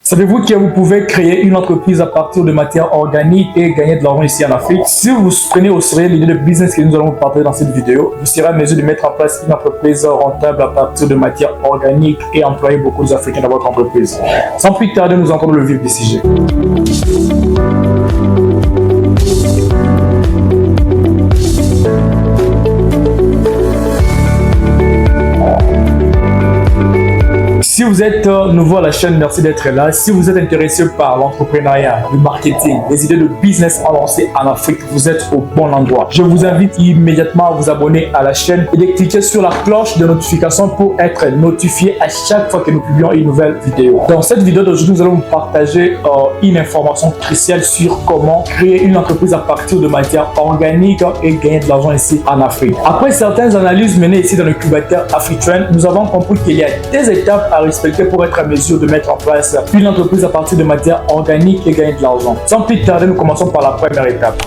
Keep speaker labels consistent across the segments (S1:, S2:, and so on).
S1: Savez-vous que vous pouvez créer une entreprise à partir de matières organiques et gagner de l'argent ici en Afrique? Si vous prenez au sérieux l'idée de business que nous allons vous partager dans cette vidéo, vous serez à mesure de mettre en place une entreprise rentable à partir de matières organiques et employer beaucoup d'Africains dans votre entreprise. Sans plus tarder, nous entrons dans le vif du sujet. Si vous êtes nouveau à la chaîne, merci d'être là. Si vous êtes intéressé par l'entrepreneuriat, le marketing, les idées de business à lancer en Afrique, vous êtes au bon endroit. Je vous invite immédiatement à vous abonner à la chaîne et de cliquer sur la cloche de notification pour être notifié à chaque fois que nous publions une nouvelle vidéo. Dans cette vidéo d'aujourd'hui, nous allons vous partager une information cruciale sur comment créer une entreprise à partir de matières organiques et gagner de l'argent ici en Afrique. Après certaines analyses menées ici dans le incubateur AfriTrend, nous avons compris qu'il y a des étapes à respecter pour être à mesure de mettre en place une entreprise à partir de matières organiques et gagner de l'argent. Sans plus tarder, nous commençons par la première étape.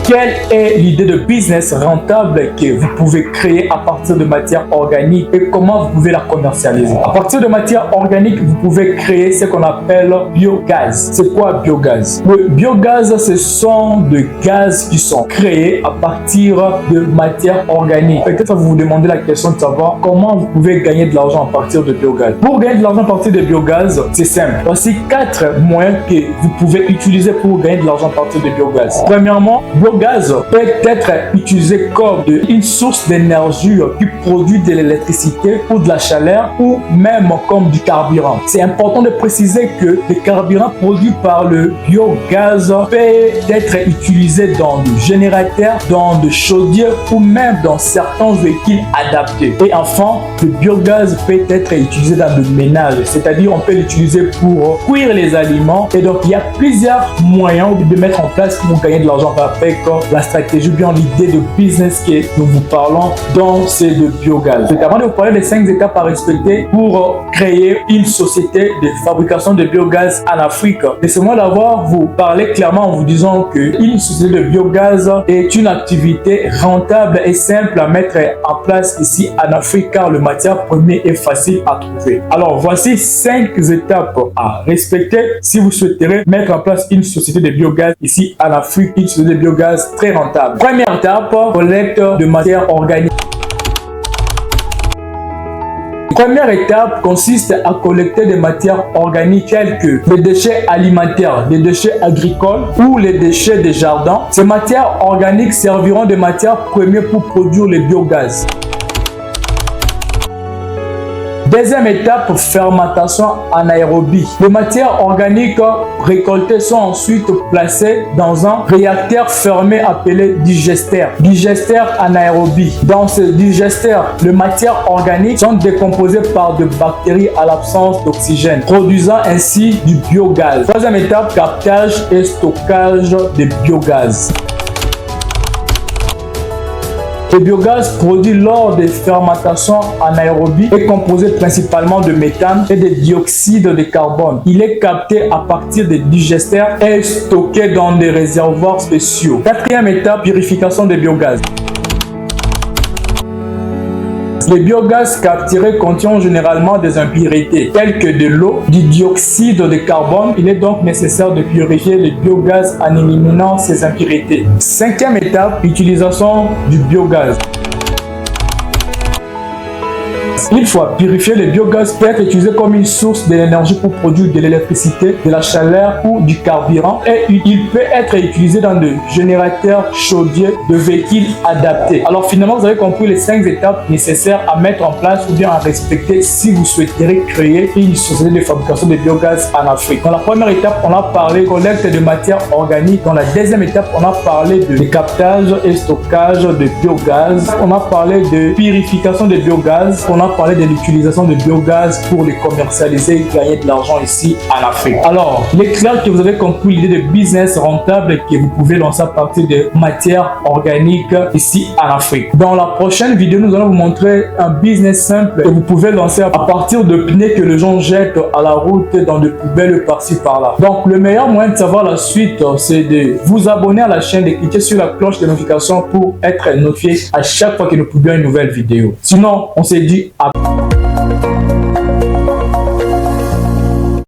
S1: Quelle est l'idée de business rentable que vous pouvez créer à partir de matières organiques et comment vous pouvez la commercialiser? À partir de matières organiques, vous pouvez créer ce qu'on appelle biogaz. C'est quoi biogaz? Le biogaz, ce sont des gaz qui sont créés à partir de matières organiques. Peut-être vous vous demandez la question de savoir comment vous pouvez gagner de l'argent à partir de biogaz. Pour gagner de l'argent à partir de biogaz, c'est simple. Voici 4 moyens que vous pouvez utiliser pour gagner de l'argent à partir de biogaz. Premièrement, biogaz peut être utilisé comme une source d'énergie qui produit de l'électricité ou de la chaleur ou même comme du carburant. C'est important de préciser que le carburant produit par le biogaz peut être utilisé dans des générateurs, dans des chaudières ou même dans certains véhicules adaptés. Et enfin, le biogaz peut être utilisé dans le ménage, c'est-à-dire on peut l'utiliser pour cuire les aliments. Et donc il y a plusieurs moyens de mettre en place pour gagner de l'argent avec la stratégie, bien l'idée de business que nous vous parlons dans c'est de biogaz. C'est avant de vous parler des 5 étapes à respecter pour créer une société de fabrication de biogaz en Afrique. Laissez-moi d'abord vous parler clairement en vous disant que une société de biogaz est une activité rentable et simple à mettre en place ici en Afrique car le matière première est facile à trouver. Alors voici 5 étapes à respecter si vous souhaiterez mettre en place une société de biogaz ici en Afrique, une société de biogaz très rentable. Première étape, collecte de matières organiques. Première étape consiste à collecter des matières organiques telles que les déchets alimentaires, les déchets agricoles ou les déchets des jardins. Ces matières organiques serviront de matières premières pour produire le biogaz. Deuxième étape, fermentation anaérobie. Les matières organiques récoltées sont ensuite placées dans un réacteur fermé appelé digesteur. Digesteur anaérobie. Dans ce digesteur, les matières organiques sont décomposées par des bactéries à l'absence d'oxygène, produisant ainsi du biogaz. Troisième étape, captage et stockage de biogaz. Le biogaz produit lors des fermentations anaérobies est composé principalement de méthane et de dioxyde de carbone. Il est capté à partir des digesteurs et stocké dans des réservoirs spéciaux. Quatrième étape, purification des biogaz. Les biogaz capturés contiennent généralement des impuretés telles que de l'eau, du dioxyde de carbone. Il est donc nécessaire de purifier le biogaz en éliminant ces impuretés. Cinquième étape, utilisation du biogaz. Une fois purifié, le biogaz peut être utilisé comme une source d'énergie pour produire de l'électricité, de la chaleur ou du carburant et il peut être utilisé dans des générateurs chaudiers de véhicules adaptés. Alors finalement, vous avez compris les 5 étapes nécessaires à mettre en place ou bien à respecter si vous souhaiterez créer une société de fabrication de biogaz en Afrique. Dans la première étape, on a parlé de collecte de matières organiques. Dans la deuxième étape, on a parlé de captage et stockage de biogaz. On a parlé de purification de biogaz. On a parlé de l'utilisation de biogaz pour les commercialiser et gagner de l'argent ici en Afrique. Alors, il est clair que vous avez compris l'idée de business rentable que vous pouvez lancer à partir de matières organiques ici en Afrique. Dans la prochaine vidéo, nous allons vous montrer un business simple que vous pouvez lancer à partir de pneus que les gens jettent à la route dans des poubelles par-ci par-là. Donc, le meilleur moyen de savoir la suite, c'est de vous abonner à la chaîne, de cliquer sur la cloche de notification pour être notifié à chaque fois que nous publions une nouvelle vidéo. Sinon, on s'est dit à